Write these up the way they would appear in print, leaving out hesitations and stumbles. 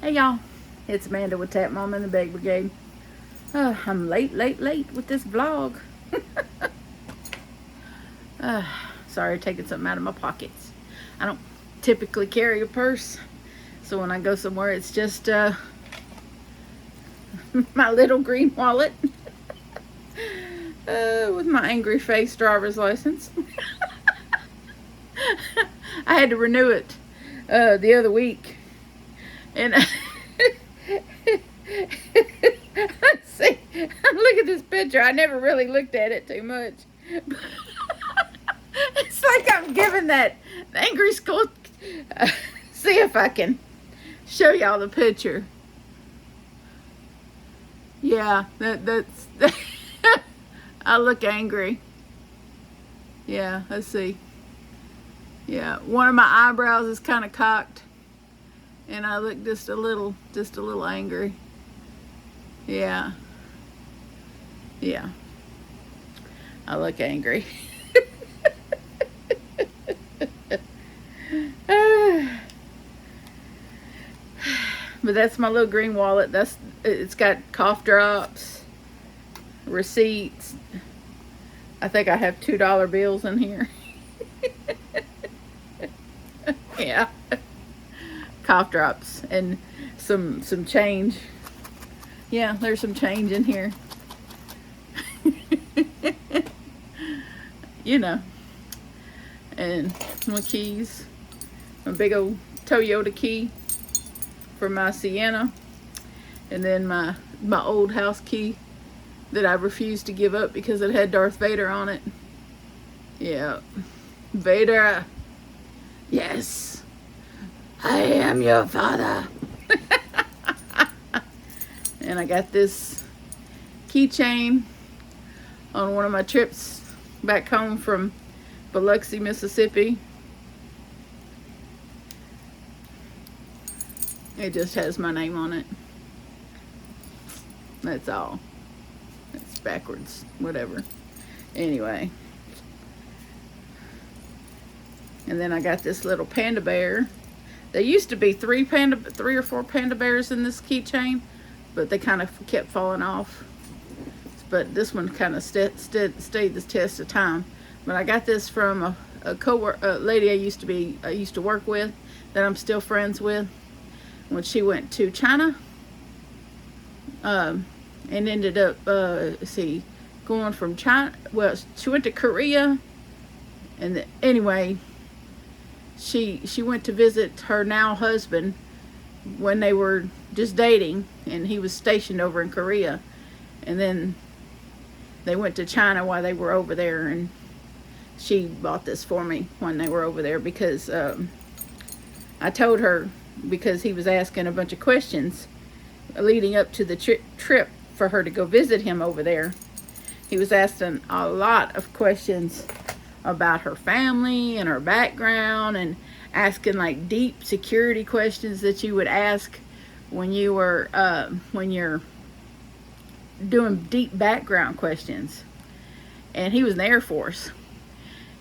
Hey y'all, it's Amanda with Tap Mama and the Bake Brigade. I'm late with this vlog. Sorry, taking something out of my pockets. I don't typically carry a purse, so when I go somewhere, it's just my little green wallet with my angry face driver's license. I had to renew it the other week, and see, look at this picture. I never really looked at it too much. It's like I'm giving that angry school. See if I can show y'all the picture. Yeah, that's I look angry. Yeah, let's see. Yeah, one of my eyebrows is kind of cocked, and I look just a little angry. Yeah. Yeah. I look angry. But that's my little green wallet. It's got cough drops, receipts. I think I have $2 bills in here. Yeah. Cough drops and some change. Yeah, there's some change in here. You know. And my keys. A big old Toyota key for my Sienna. And then my old house key that I refused to give up because it had Darth Vader on it. Yeah. Vader. Yes. I am your father. And I got this keychain on one of my trips back home from Biloxi, Mississippi. It just has my name on it. That's all. It's backwards, whatever. Anyway. And then I got this little panda bear. There used to be three or four panda bears in this keychain, but they kind of kept falling off. But this one kind of stayed the test of time. But I got this from a lady I used to work with, that I'm still friends with, when she went to China, and ended up going from China. Well, she went to Korea, and anyway, she went to visit her now husband when they were just dating, and he was stationed over in Korea, and then they went to China while they were over there, and she bought this for me when they were over there because I told her, because he was asking a bunch of questions leading up to the trip for her to go visit him over there. He was asking a lot of questions about her family and her background, and asking like deep security questions that you would ask when you're doing deep background questions. And he was in the Air Force,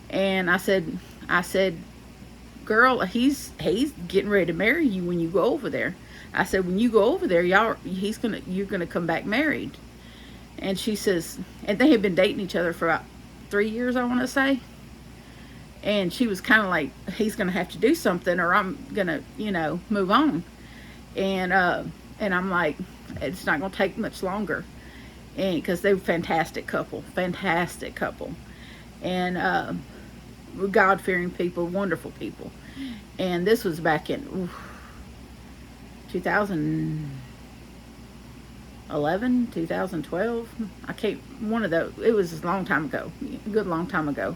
and I said, girl, he's getting ready to marry you when you go over there. I said, when you go over there, you're gonna come back married. And she says, and they had been dating each other for about 3 years, I want to say. And she was kind of like, he's gonna have to do something, or I'm gonna, move on. And I'm like, it's not gonna take much longer. And because they were fantastic couple, and God-fearing people, wonderful people. And this was back in 2011, 2012. I can't, one of those. It was a long time ago, a good long time ago.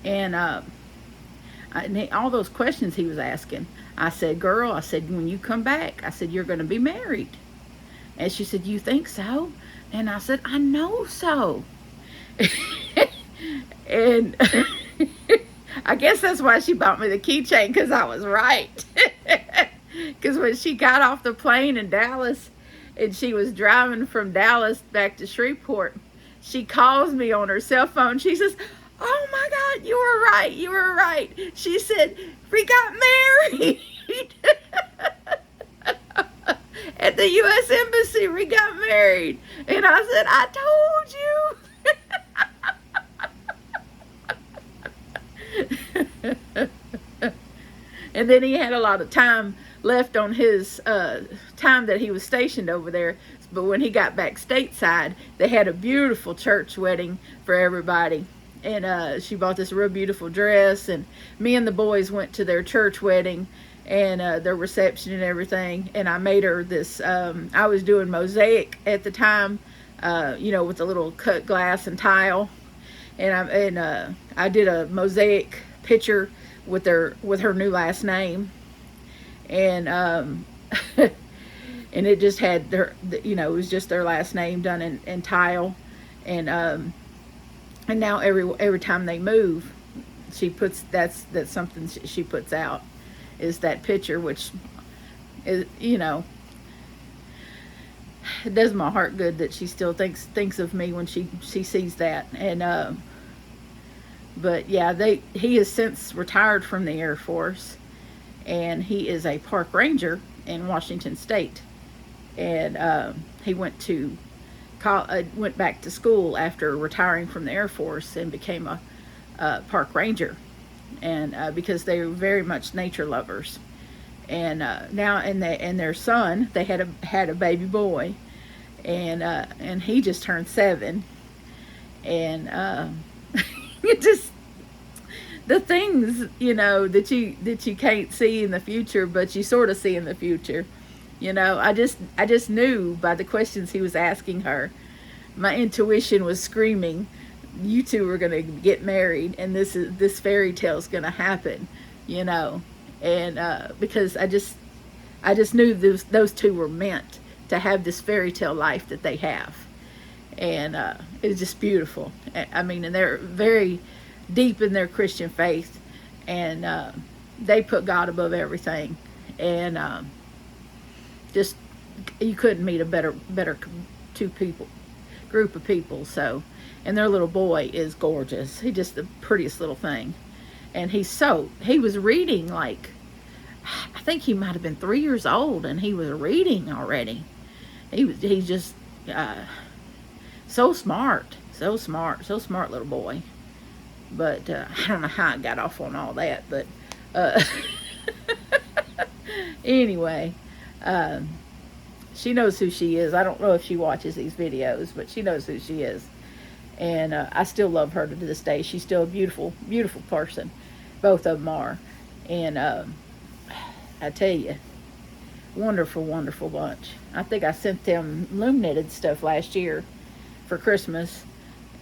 And all those questions he was asking, I said, girl, I said, when you come back, I said, you're going to be married. And she said, you think so? And I said, I know so. And I guess that's why she bought me the keychain, because I was right. Because when she got off the plane in Dallas, and she was driving from Dallas back to Shreveport, she calls me on her cell phone. She says, oh my God, you were right. She said, we got married. at the U.S. Embassy. We got married. And I said, I told you. And then he had a lot of time left on his time that he was stationed over there. But when he got back stateside, they had a beautiful church wedding for everybody. And she bought this real beautiful dress. And me and the boys went to their church wedding and their reception and everything. And I made her this, I was doing mosaic at the time, you know, with a little cut glass and tile. And I did a mosaic picture with her new last name. And and it just had their, you know, it was just their last name done in tile. And now every time they move, she puts, that's something she puts out, is that picture, which is, you know, it does my heart good that she still thinks of me when she sees that. And but yeah, he has since retired from the Air Force, and he is a park ranger in Washington State. And he went back to school after retiring from the Air Force and became a park ranger, and because they were very much nature lovers. And now, and their son, they had a baby boy, and he just turned 7. And it just, the things, you know, that you can't see in the future, but you sort of see in the future. You know, I just knew by the questions he was asking her. My intuition was screaming, you two are going to get married, and this fairy tale is going to happen, you know. And because I just knew those two were meant to have this fairy tale life that they have. And it's just beautiful. I mean, and they're very deep in their Christian faith, and they put God above everything. And just, you couldn't meet a better group of people. So, and their little boy is gorgeous. He's just the prettiest little thing. And he was reading, like, I think he might have been 3 years old, and he was reading already. He's just so smart little boy. But I don't know how I got off on all that, but anyway, she knows who she is. I don't know if she watches these videos, but she knows who she is. And I still love her to this day. She's still a beautiful, beautiful person. Both of them are. And I tell you, wonderful, wonderful bunch. I think I sent them loom knitted stuff last year for Christmas.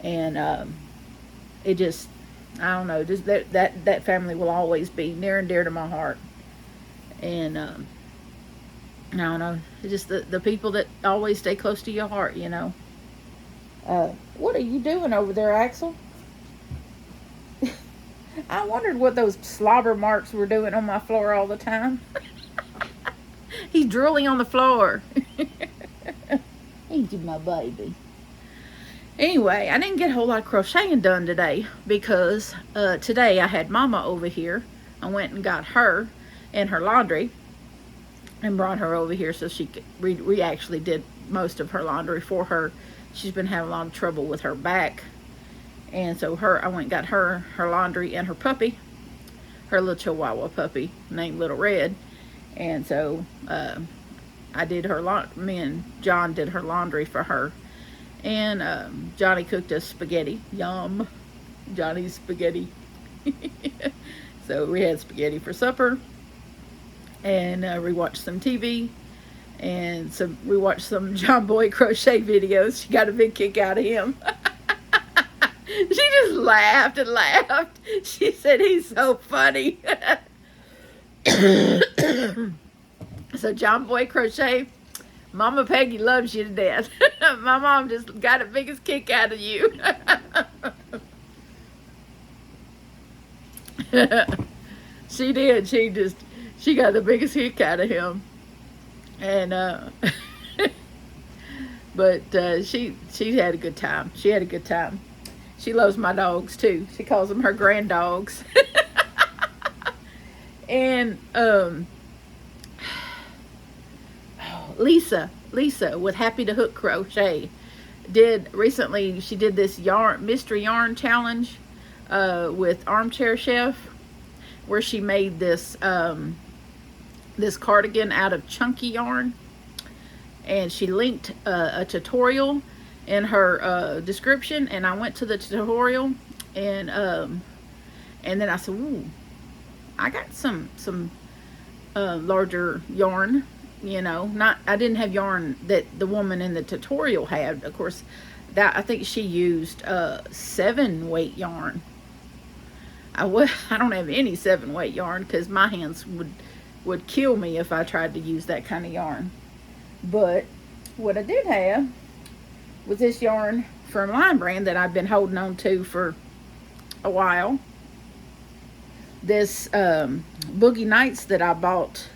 And it just, I don't know, just that family will always be near and dear to my heart. And I don't know, it's just the people that always stay close to your heart, you know. What are you doing over there, Axel? I wondered what those slobber marks were doing on my floor all the time. He's drooling on the floor. He's my baby. Anyway, I didn't get a whole lot of crocheting done today because today I had Mama over here. I went and got her and her laundry and brought her over here so she could, we actually did most of her laundry for her. She's been having a lot of trouble with her back. And so I went and got her laundry and her puppy, her little Chihuahua puppy named Little Red. And so I did me and John did her laundry for her. And Johnny cooked us spaghetti. Yum. Johnny's spaghetti. So we had spaghetti for supper. And we watched some TV. And we watched some John Boy crochet videos. She got a big kick out of him. She just laughed and laughed. She said, he's so funny. So John Boy Crochet, Mama Peggy loves you to death. My mom just got the biggest kick out of you. She did. She got the biggest kick out of him. And but she had a good time. She had a good time. She loves my dogs too. She calls them her grand dogs. And Lisa with Happy to Hook Crochet recently, she did this mystery yarn challenge with Armchair Chef, where she made this this cardigan out of chunky yarn, and she linked a tutorial in her description, and I went to the tutorial, and then I said, ooh, I got some larger yarn, you know. I didn't have yarn that the woman in the tutorial had. Of course, that I think she used 7-weight yarn. I don't have any 7-weight yarn, because my hands would kill me if I tried to use that kind of yarn. But what I did have was this yarn from Line Brand that I've been holding on to for a while. This Boogie Nights that I bought,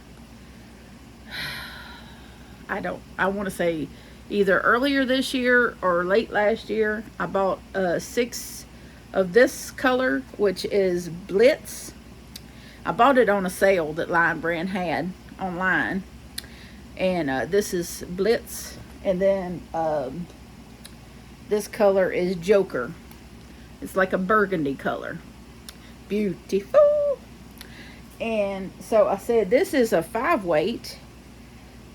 I want to say either earlier this year or late last year. I bought 6 of this color, which is Blitz. I bought it on a sale that Line Brand had online, and this is Blitz, and then this color is Joker. It's like a burgundy color. Beautiful. And so I said, this is a 5-weight.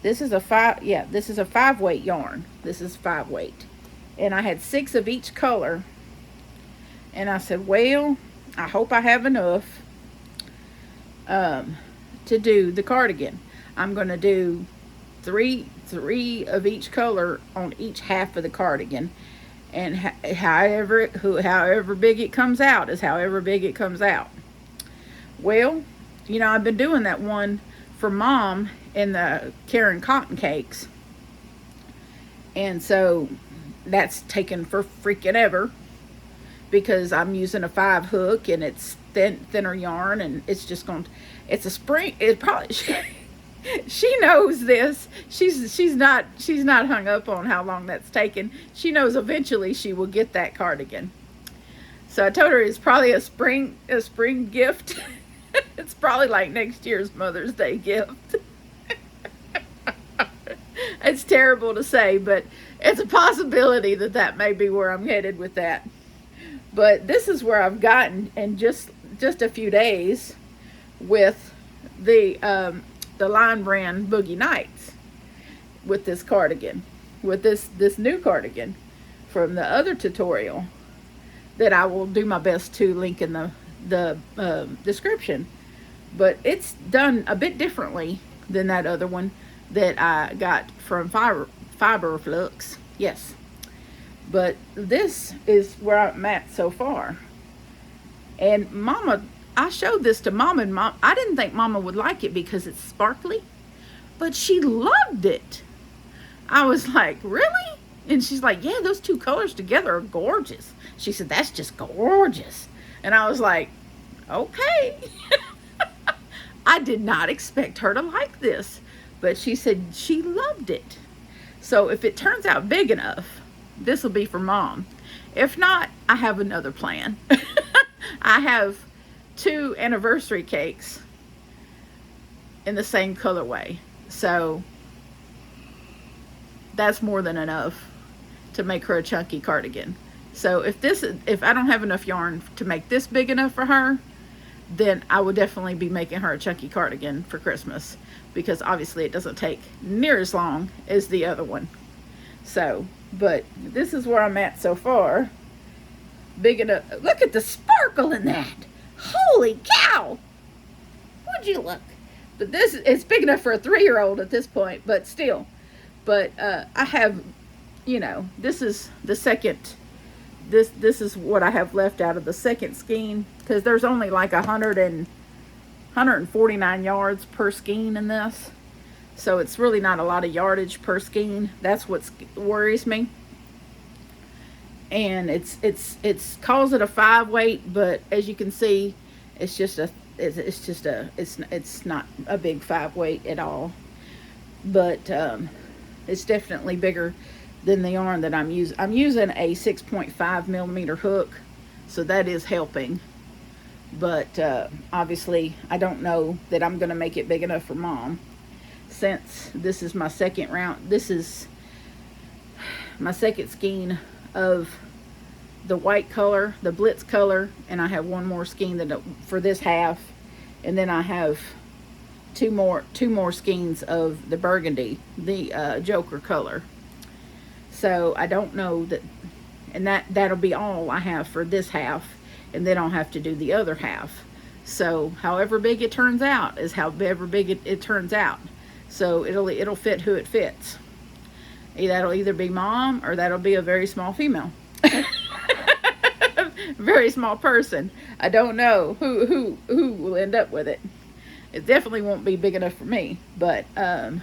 This is a 5-weight yarn. This is 5-weight. And I had 6 of each color. And I said, well, I hope I have enough to do the cardigan. I'm going to do three of each color on each half of the cardigan. And however big it comes out is however big it comes out. Well, you know, I've been doing that one for Mom in the Karen Cotton Cakes, and so that's taken for freaking ever, because I'm using a 5 hook, and it's thinner yarn, and it's just going to, it's a spring. It probably she knows this. She's not hung up on how long that's taken. She knows eventually she will get that cardigan. So I told her it's probably a spring gift. It's probably like next year's Mother's Day gift. It's terrible to say, but it's a possibility that may be where I'm headed with that. But this is where I've gotten in just a few days with the Line Brand Boogie Nights, with this cardigan, with this new cardigan from the other tutorial that I will do my best to link in the description. But it's done a bit differently than that other one that I got from Fiber Flux. Yes, but this is where I'm at so far. And Mama, I showed this to Mama, and I didn't think Mama would like it because it's sparkly, but she loved it. I was like, really? And she's like, yeah, those 2 colors together are gorgeous. She said, that's just gorgeous. And I was like, okay. I did not expect her to like this, but she said she loved it. So if it turns out big enough, this will be for Mom. If not, I have another plan. I have 2 anniversary cakes in the same colorway, so that's more than enough to make her a chunky cardigan. So if I don't have enough yarn to make this big enough for her, then I will definitely be making her a chunky cardigan for Christmas, because obviously it doesn't take near as long as the other one. So, but this is where I'm at so far. Big enough. Look at the sparkle in that. Holy cow. Would you look? But this, it's big enough for a 3-year-old at this point, but still. But I have, you know, this is the second, this is what I have left out of the second skein, because there's only like 149 yards per skein in this. So it's really not a lot of yardage per skein. That's what worries me. And it's calls it a 5-weight, but as you can see, it's not a big 5-weight at all. But it's definitely bigger than the yarn that I'm using. I'm using a 6.5 millimeter hook, so that is helping. But obviously I don't know that I'm going to make it big enough for Mom. since this is my second round. This is my second skein of the white color, the Blitz color, and I have one more skein that for this half, and then I have two more skeins of the burgundy, the Joker color. So I don't know that, and that'll be all I have for this half, and then I'll have to do the other half. So however big it turns out is however big it turns out. So it'll fit who it fits. That'll either be mom or that'll be a very small female. Very small person. I don't know who will end up with it. It definitely won't be big enough for me, but to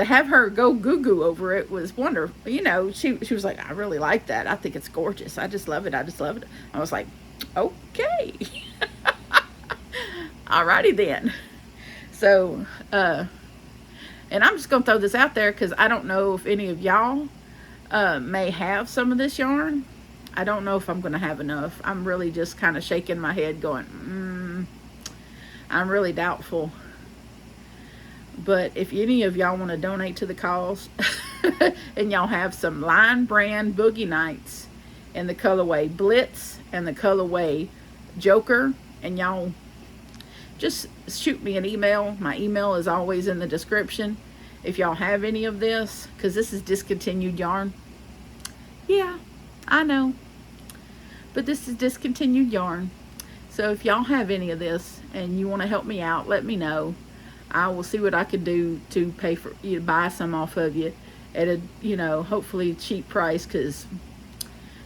have her go goo-goo over it was wonderful. You know, she was like, I really like that. I think it's gorgeous. I just love it. I just love it. I was like, okay. Alrighty then. So, and I'm just going to throw this out there because I don't know if any of y'all may have some of this yarn. I don't know if I'm going to have enough. I'm really just kind of shaking my head going, I'm really doubtful. But if any of y'all want to donate to the cause and y'all have some line brand Boogie Nights in the colorway Blitz and the colorway Joker, and y'all just shoot me an email. My email is always in the description. If y'all have any of this, because this is discontinued yarn. Yeah, I know. But this is discontinued yarn. So if y'all have any of this and you want to help me out, let me know. I will see what I can do to pay for you to buy some off of you at a, you know, hopefully cheap price, because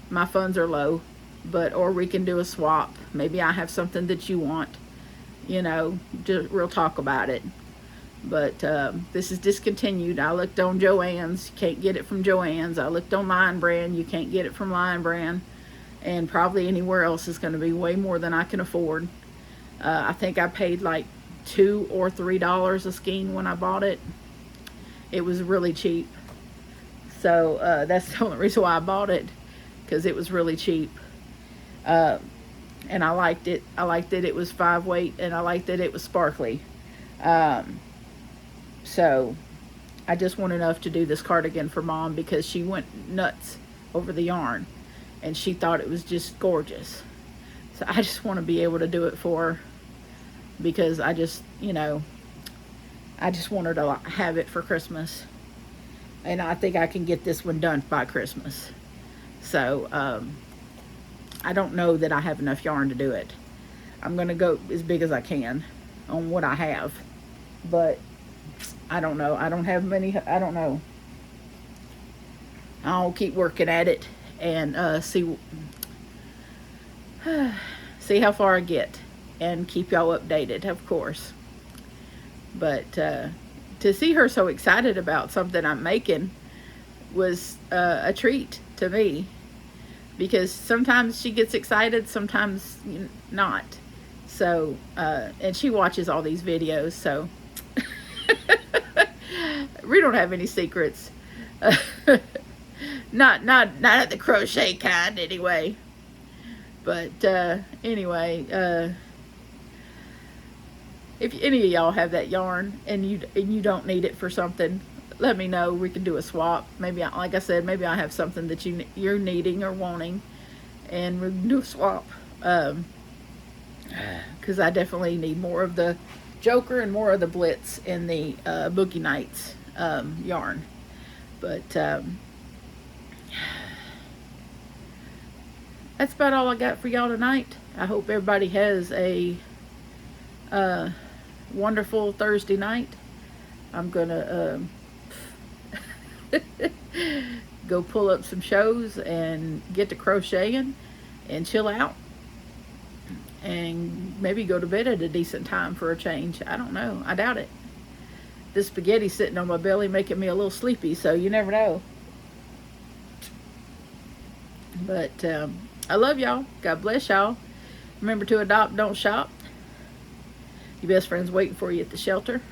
my funds are low. But or we can do a swap. Maybe I have something that you want. You know, just we'll talk about it. But this is discontinued. I looked on Joann's, you can't get it from Joann's. I looked on Lion Brand, you can't get it from Lion Brand. And probably anywhere else is going to be way more than I can afford. I think I paid like $2 or $3 a skein when I bought it. It was really cheap. So that's the only reason why I bought it, because it was really cheap. And I liked it. I liked that it was 5 weight, and I liked that it was sparkly. So I just want enough to do this cardigan for mom, because she went nuts over the yarn and she thought it was just gorgeous. So I just want to be able to do it for her, because I just, you know, I just want her to have it for Christmas. And I think I can get this one done by Christmas. So I don't know that I have enough yarn to do it. I'm going to go as big as I can on what I have. But I don't know. I don't have many. I don't know. I'll keep working at it and see how far I get, and keep y'all updated, of course. But to see her so excited about something I'm making was a treat to me, because sometimes she gets excited, sometimes not. So and she watches all these videos, so we don't have any secrets. Not at the crochet kind anyway. But anyway, if any of y'all have that yarn and you don't need it for something, let me know. We can do a swap. Maybe, like I said, maybe I have something that you're needing or wanting, and we can do a swap. Because I definitely need more of the Joker and more of the Blitz in the Boogie Nights yarn. But that's about all I got for y'all tonight. I hope everybody has a wonderful Thursday night. I'm gonna go pull up some shows and get to crocheting and chill out, and maybe go to bed at a decent time for a change. I don't know. I doubt it. This spaghetti sitting on my belly making me a little sleepy, so you never know. But I love y'all. God bless y'all. Remember to adopt, don't shop. Your best friend's waiting for you at the shelter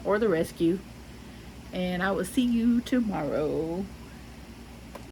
or the rescue. And I will see you tomorrow.